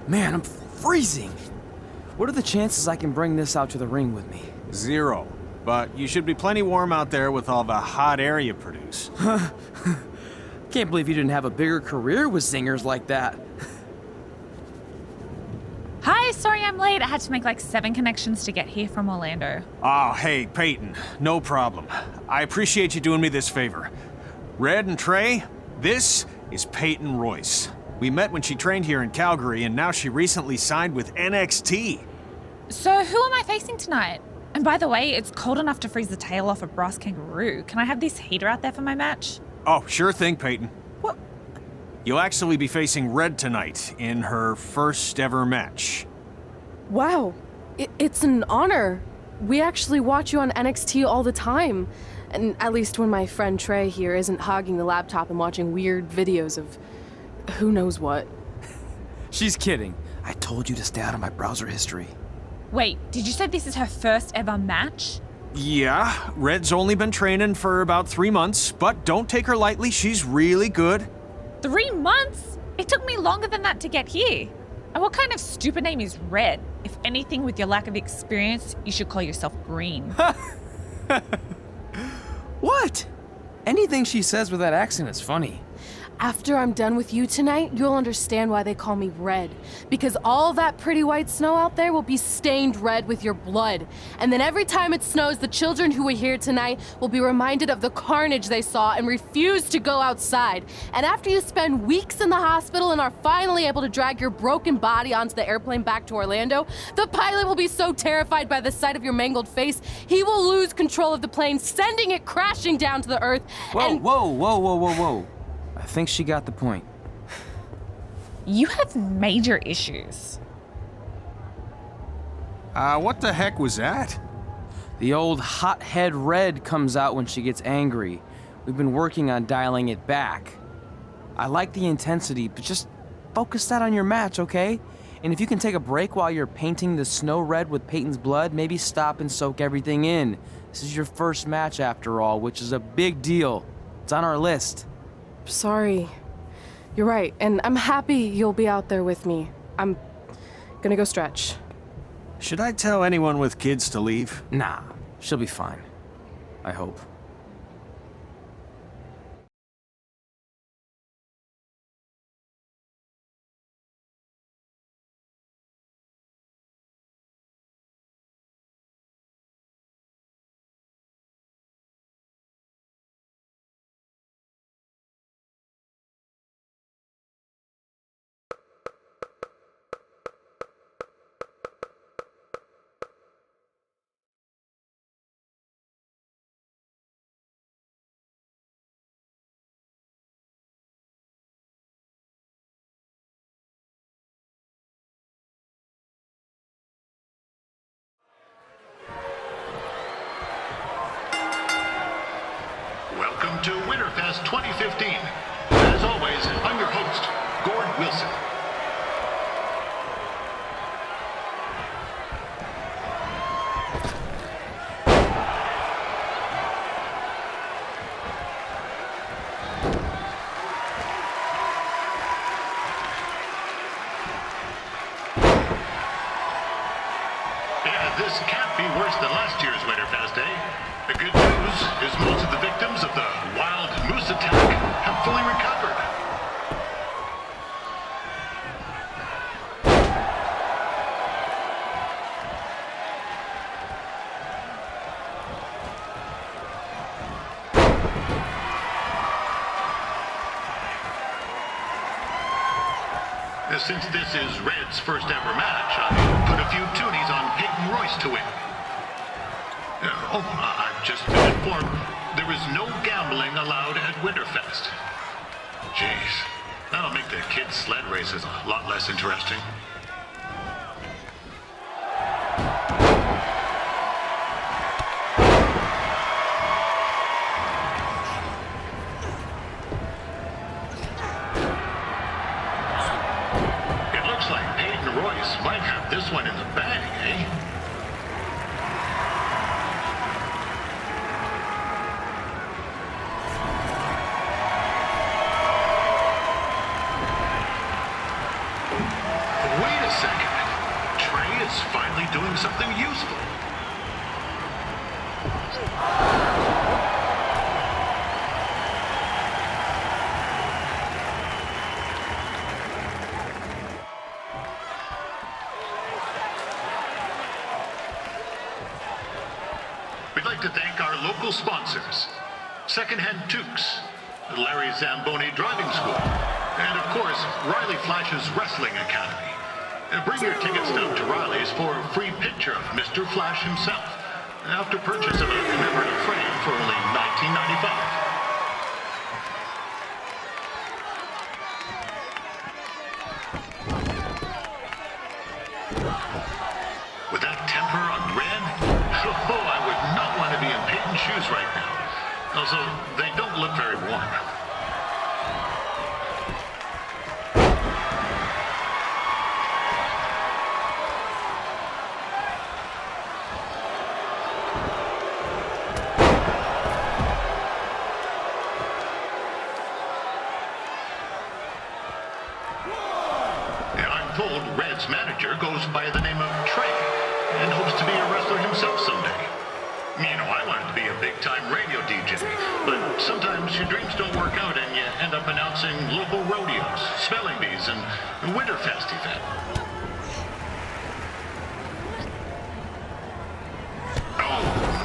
Man, I'm freezing. What are the chances I can bring this out to the ring with me? 0. But you should be plenty warm out there with all the hot air you produce. Can't believe you didn't have a bigger career with singers like that. Hi, sorry I'm late. I had to make like 7 connections to get here from Orlando. Oh, hey, Peyton. No problem. I appreciate you doing me this favor. Red and Trey, this is Peyton Royce. We met when she trained here in Calgary, and now she recently signed with NXT. So who am I facing tonight? And by the way, it's cold enough to freeze the tail off a brass kangaroo. Can I have this heater out there for my match? Oh, sure thing, Peyton. What? You'll actually be facing Red tonight in her first ever match. Wow, it's an honor. We actually watch you on NXT all the time. And at least when my friend Trey here isn't hogging the laptop and watching weird videos of who knows what. She's kidding. I told you to stay out of my browser history. Wait, did you say this is her first ever match? Yeah, Red's only been training for about 3 months, but don't take her lightly, she's really good. 3 months? It took me longer than that to get here. And what kind of stupid name is Red? If anything, with your lack of experience, you should call yourself Green. What? Anything she says with that accent is funny. After I'm done with you tonight, you'll understand why they call me Red. Because all that pretty white snow out there will be stained red with your blood. And then every time it snows, the children who are here tonight will be reminded of the carnage they saw and refuse to go outside. And after you spend weeks in the hospital and are finally able to drag your broken body onto the airplane back to Orlando, the pilot will be so terrified by the sight of your mangled face, he will lose control of the plane, sending it crashing down to the earth. Whoa. I think she got the point. You have major issues. What the heck was that? The old hothead Red comes out when she gets angry. We've been working on dialing it back. I like the intensity, but just focus that on your match, okay? And if you can take a break while you're painting the snow red with Peyton's blood, maybe stop and soak everything in. This is your first match after all, which is a big deal. It's on our list. Sorry. You're right, and I'm happy you'll be out there with me. I'm gonna go stretch. Should I tell anyone with kids to leave? Nah, she'll be fine. I hope. Welcome to Winterfest 2015. As always, I'm your host, Gord Wilson. Yeah, this can't be worse than last year's Winterfest, eh? The good news is most of the victims of the wild moose attack have fully recovered. Since this is Red's first ever match, I put a few toonies on Peyton Royce to win. I've just been informed there is no gambling allowed at Winterfest. Jeez, that'll make the kids' sled races a lot less interesting. It looks like Peyton Royce might have this one in the bag, eh? doing something useful. We'd like to thank our local sponsors, Secondhand Toques, Larry Zamboni Driving School, and of course, Riley Flash's Wrestling Academy. Bring your tickets down to Riley's for a free picture of Mr. Flash himself, after purchase of a commemorative frame for only $19.95. With that temper on Red, oh, I would not want to be in Peyton's shoes right now. Also, they don't look very warm. I'm told Red's manager goes by the name of Trey and hopes to be a wrestler himself someday. You know, I wanted to be a big-time radio DJ, but sometimes your dreams don't work out and you end up announcing local rodeos, spelling bees, and a Winterfest event. Oh,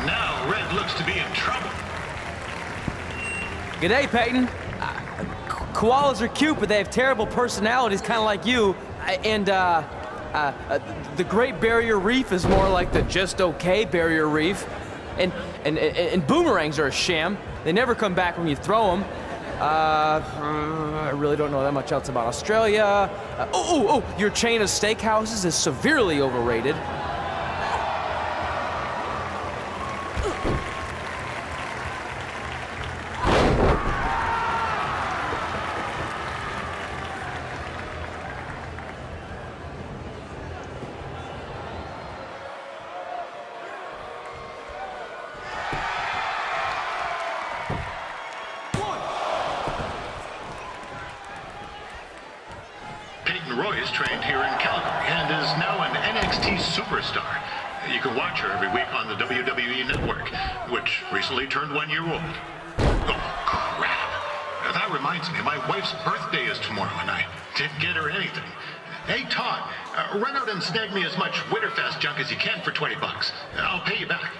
now Red looks to be in trouble. G'day, Peyton. Koalas are cute, but they have terrible personalities, kind of like you. And the Great Barrier Reef is more like the just okay Barrier Reef. And boomerangs are a sham. They never come back when you throw them. I really don't know that much else about Australia. Your chain of steakhouses is severely overrated. Royce trained here in Calgary and is now an NXT superstar. You can watch her every week on the WWE Network, which recently turned 1 year old. Oh, crap. That reminds me, my wife's birthday is tomorrow and I didn't get her anything. Hey, Todd, run out and snag me as much Winterfest junk as you can for $20. I'll pay you back.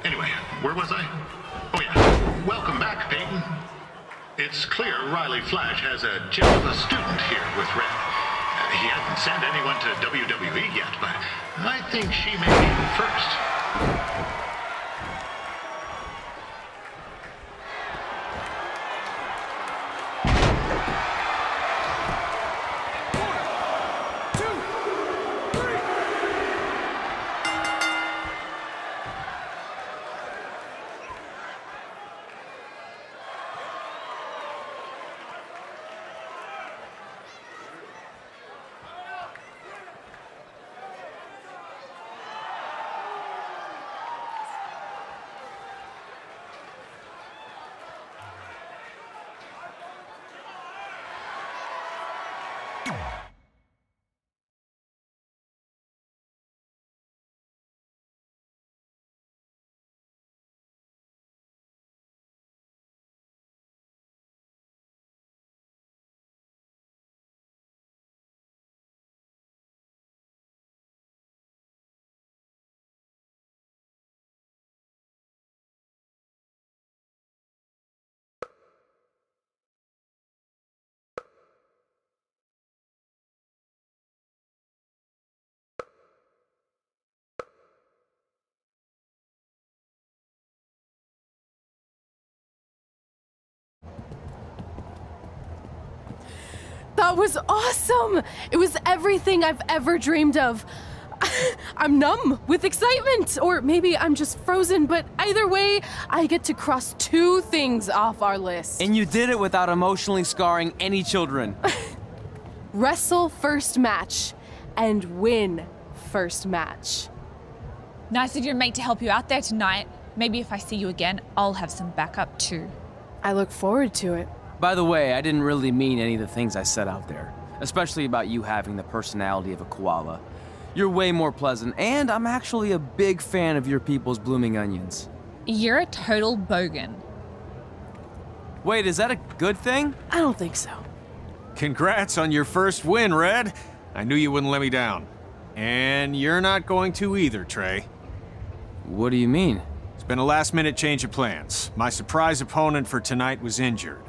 Anyway, where was I? Oh, yeah. Welcome back, Peyton. It's clear Riley Flash has a gem of a student here with Red. He hasn't sent anyone to WWE yet, but I think she may be the first. That was awesome! It was everything I've ever dreamed of. I'm numb with excitement, or maybe I'm just frozen, but either way, I get to cross 2 things off our list. And you did it without emotionally scarring any children. Wrestle first match and win first match. Nice of your mate to help you out there tonight. Maybe if I see you again, I'll have some backup too. I look forward to it. By the way, I didn't really mean any of the things I said out there, especially about you having the personality of a koala. You're way more pleasant, and I'm actually a big fan of your people's blooming onions. You're a total bogan. Wait, is that a good thing? I don't think so. Congrats on your first win, Red. I knew you wouldn't let me down. And you're not going to either, Trey. What do you mean? It's been a last-minute change of plans. My surprise opponent for tonight was injured.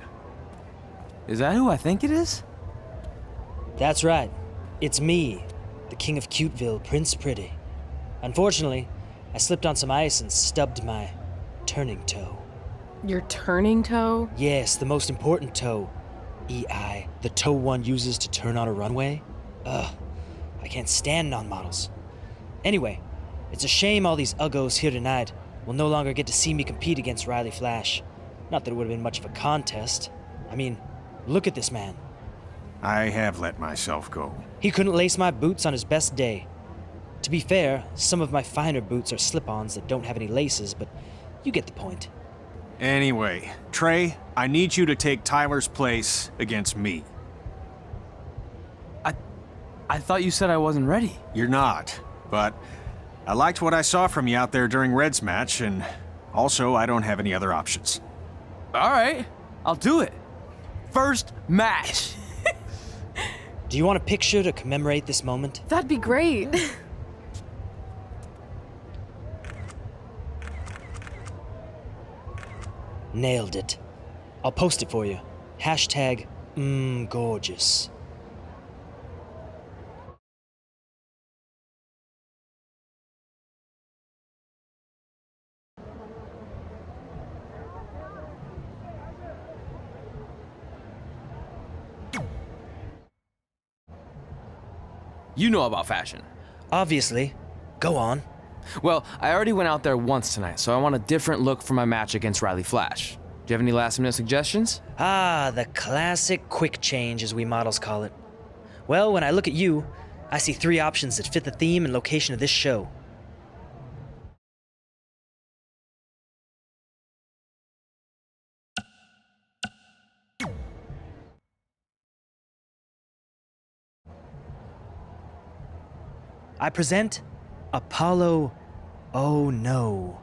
Is that who I think it is? That's right. It's me, the King of Cuteville, Prince Pretty. Unfortunately, I slipped on some ice and stubbed my turning toe. Your turning toe? Yes, the most important toe. EI, the toe one uses to turn on a runway. Ugh, I can't stand non-models. Anyway, it's a shame all these uggos here tonight will no longer get to see me compete against Riley Flash. Not that it would have been much of a contest. I mean, look at this man. I have let myself go. He couldn't lace my boots on his best day. To be fair, some of my finer boots are slip-ons that don't have any laces, but you get the point. Anyway, Trey, I need you to take Tyler's place against me. I thought you said I wasn't ready. You're not, but I liked what I saw from you out there during Red's match, and also I don't have any other options. All right, I'll do it. First match. Do you want a picture to commemorate this moment? That'd be great. Nailed it. I'll post it for you. Hashtag gorgeous. You know about fashion. Obviously. Go on. Well, I already went out there once tonight, so I want a different look for my match against Riley Flash. Do you have any last-minute suggestions? Ah, the classic quick change, as we models call it. Well, when I look at you, I see 3 options that fit the theme and location of this show. I present Apollo. Oh no.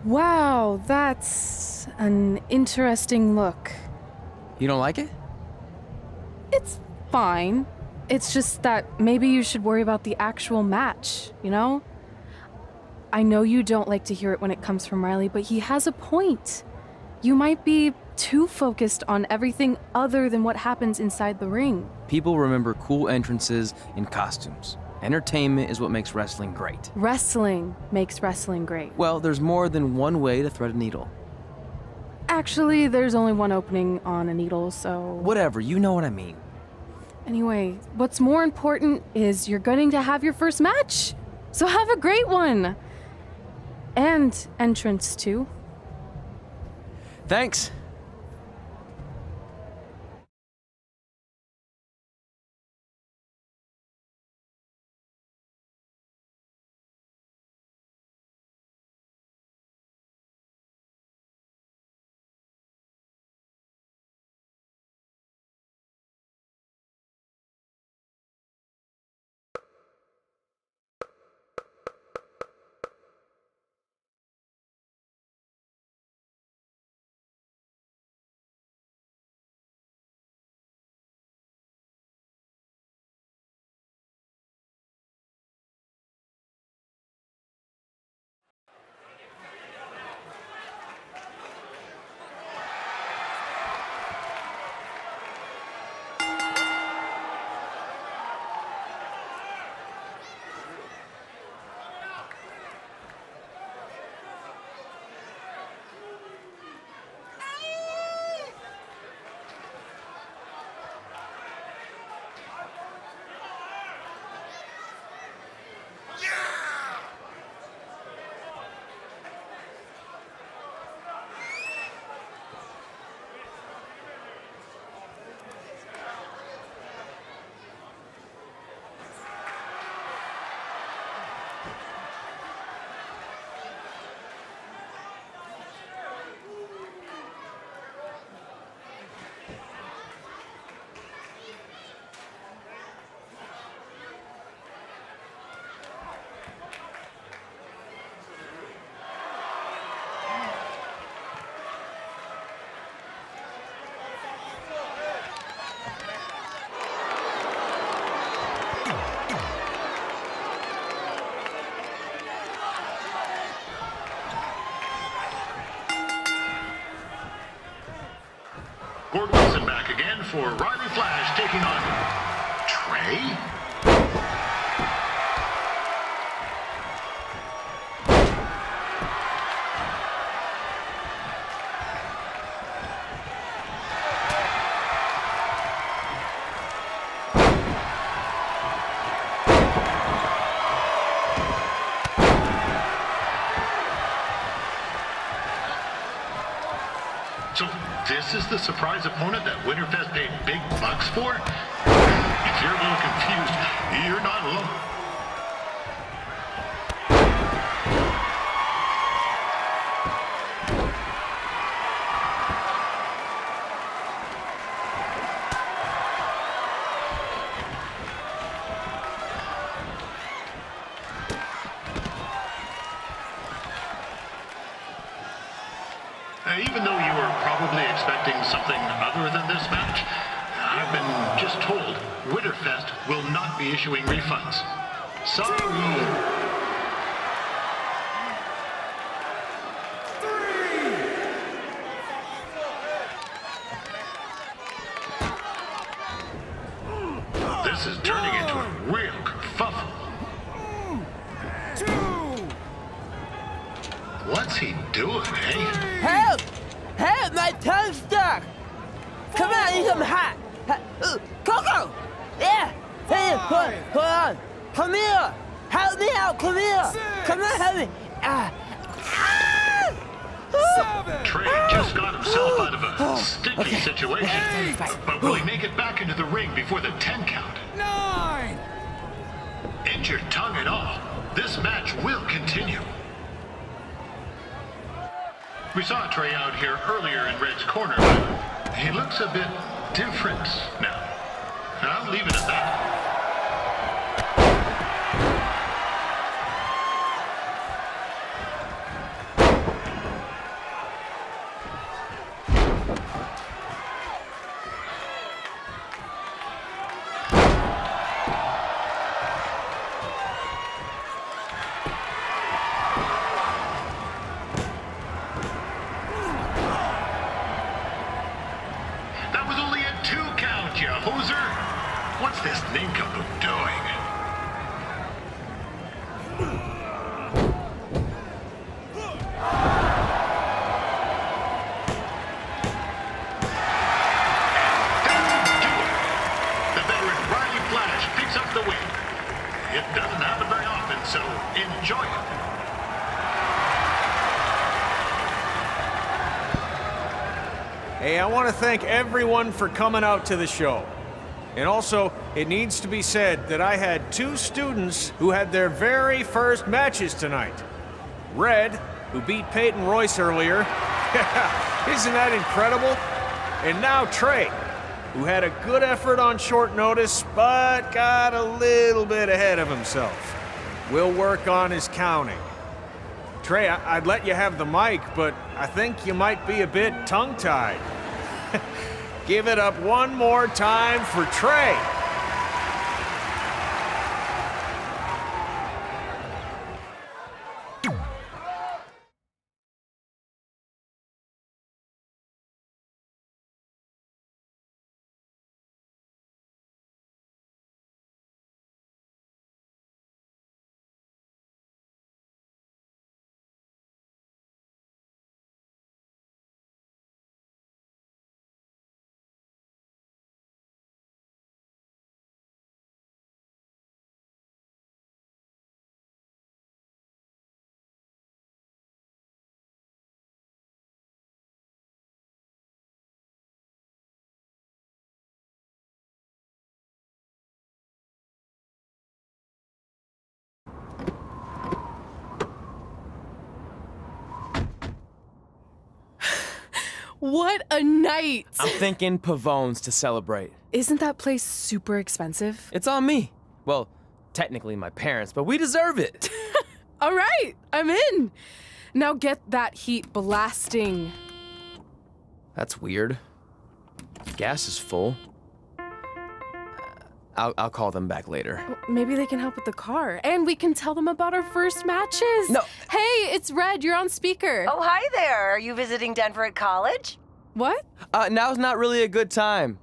Wow, that's an interesting look. You don't like it? It's fine. It's just that maybe you should worry about the actual match, you know? I know you don't like to hear it when it comes from Riley, but he has a point. You might be too focused on everything other than what happens inside the ring. People remember cool entrances and costumes. Entertainment is what makes wrestling great. Wrestling makes wrestling great. Well, there's more than one way to thread a needle. Actually, there's only one opening on a needle, so... Whatever, you know what I mean. Anyway, what's more important is you're going to have your first match. So have a great one. And entrance, too. Thanks. Gord Wilson back again for Riley Flash taking on Trey. So this is the surprise opponent that Winterfest paid big bucks for? If you're a little confused, you're not alone. Even though you were probably expecting something other than this match, I've been just told Winterfest will not be issuing refunds. Sorry. This is turning into a real kerfuffle. What's he doing, eh? Help! Help! My tongue's stuck! Come on, I need some hot! Coco! Yeah! Hey, hold on! Come here! Help me out! Come here! Come on, help me! Trey just got himself out of a sticky situation. But will he make it back into the ring before the 10 count? 9! Injured tongue and all, this match will continue. We saw Trey out here earlier in Red's corner, but he looks a bit different now. I'll leave it at that. What's this nincompoop doing? The veteran Riley Flash picks up the win. It doesn't happen very often, so enjoy it. Hey, I want to thank everyone for coming out to the show. And also, it needs to be said that I had 2 students who had their very first matches tonight. Red, who beat Peyton Royce earlier. Isn't that incredible? And now Trey, who had a good effort on short notice, but got a little bit ahead of himself. We'll work on his counting. Trey, I'd let you have the mic, but I think you might be a bit tongue-tied. Give it up one more time for Trey. What a night! I'm thinking Pavone's to celebrate. Isn't that place super expensive? It's on me. Well, technically my parents, but we deserve it. All right, I'm in. Now get that heat blasting. That's weird. Gas is full. I'll call them back later. Maybe they can help with the car, and we can tell them about our first matches. No. Hey, it's Red. You're on speaker. Oh, hi there. Are you visiting Denver at college? What? Now's not really a good time.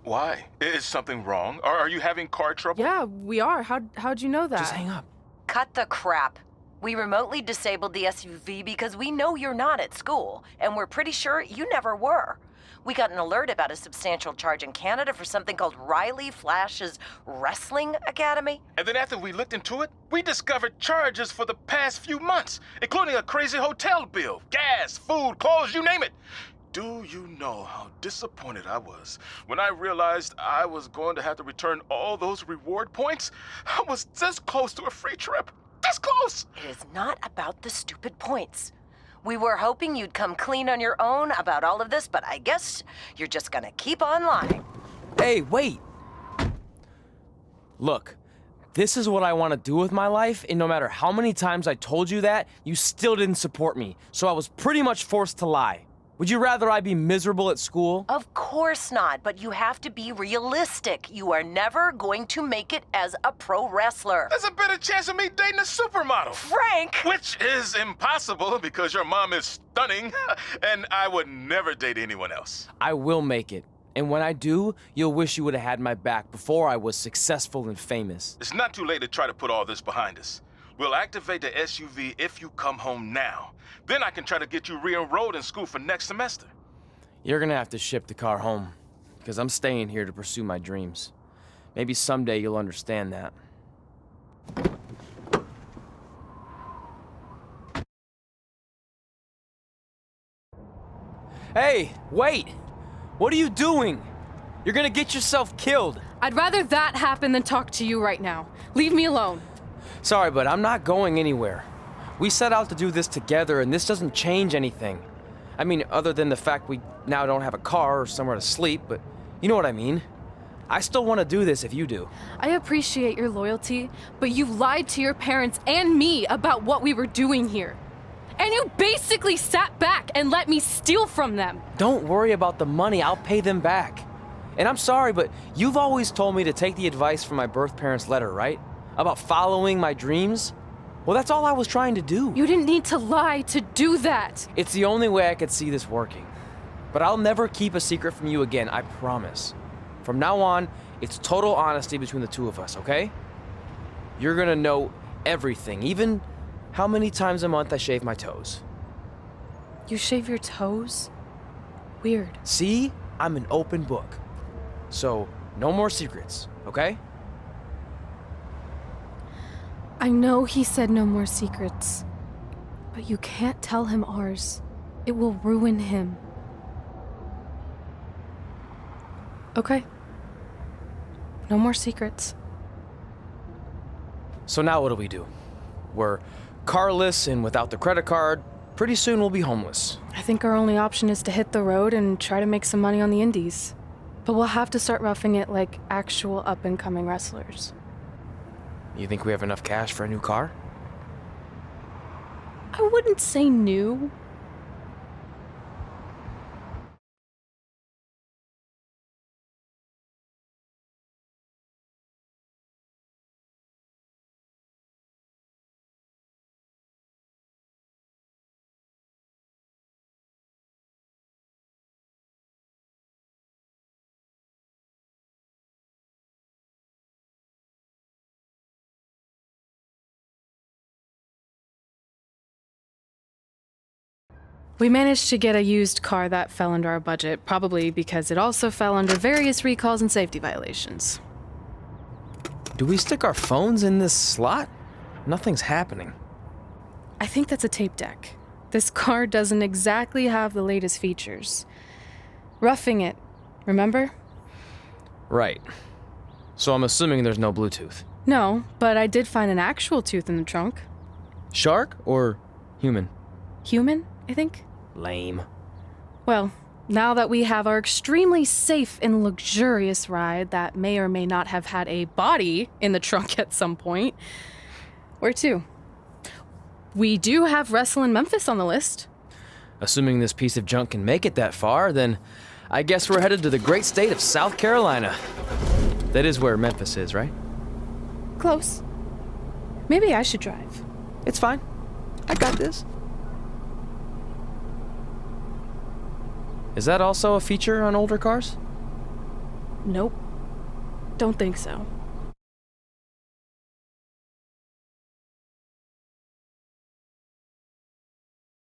Why? Is something wrong? Are you having car trouble? Yeah, we are. How'd you know that? Just hang up. Cut the crap. We remotely disabled the SUV because we know you're not at school, and we're pretty sure you never were. We got an alert about a substantial charge in Canada for something called Riley Flash's Wrestling Academy. And then after we looked into it, we discovered charges for the past few months, including a crazy hotel bill, gas, food, clothes, you name it. Do you know how disappointed I was when I realized I was going to have to return all those reward points? I was this close to a free trip. This close! It is not about the stupid points. We were hoping you'd come clean on your own about all of this, but I guess you're just gonna keep on lying. Hey, wait! Look, this is what I want to do with my life, and no matter how many times I told you that, you still didn't support me, so I was pretty much forced to lie. Would you rather I be miserable at school? Of course not, but you have to be realistic. You are never going to make it as a pro wrestler. There's a better chance of me dating a supermodel. Frank! Which is impossible because your mom is stunning, and I would never date anyone else. I will make it. And when I do, you'll wish you would have had my back before I was successful and famous. It's not too late to try to put all this behind us. We'll activate the SUV if you come home now. Then I can try to get you re-enrolled in school for next semester. You're gonna have to ship the car home, because I'm staying here to pursue my dreams. Maybe someday you'll understand that. Hey, wait! What are you doing? You're gonna get yourself killed. I'd rather that happen than talk to you right now. Leave me alone. Sorry, but I'm not going anywhere. We set out to do this together, and this doesn't change anything. I mean, other than the fact we now don't have a car or somewhere to sleep, but you know what I mean. I still want to do this if you do. I appreciate your loyalty, but you lied to your parents and me about what we were doing here. And you basically sat back and let me steal from them. Don't worry about the money, I'll pay them back. And I'm sorry, but you've always told me to take the advice from my birth parents' letter, right? About following my dreams? Well, that's all I was trying to do. You didn't need to lie to do that. It's the only way I could see this working. But I'll never keep a secret from you again, I promise. From now on, it's total honesty between the two of us, okay? You're gonna know everything, even how many times a month I shave my toes. You shave your toes? Weird. See? I'm an open book. So, no more secrets, okay? I know he said no more secrets, but you can't tell him ours. It will ruin him. Okay. No more secrets. So now what do we do? We're carless and without the credit card. Pretty soon we'll be homeless. I think our only option is to hit the road and try to make some money on the indies. But we'll have to start roughing it like actual up-and-coming wrestlers. You think we have enough cash for a new car? I wouldn't say new. We managed to get a used car that fell under our budget, probably because it also fell under various recalls and safety violations. Do we stick our phones in this slot? Nothing's happening. I think that's a tape deck. This car doesn't exactly have the latest features. Roughing it, remember? Right. So I'm assuming there's no Bluetooth. No, but I did find an actual tooth in the trunk. Shark or human? Human, I think. Lame. Well, now that we have our extremely safe and luxurious ride that may or may not have had a body in the trunk at some point, where to? We do have Wrestle in Memphis on the list. Assuming this piece of junk can make it that far, then I guess we're headed to the great state of South Carolina. That is where Memphis is, right? Close. Maybe I should drive. It's fine. I got this. Is that also a feature on older cars? Nope. Don't think so.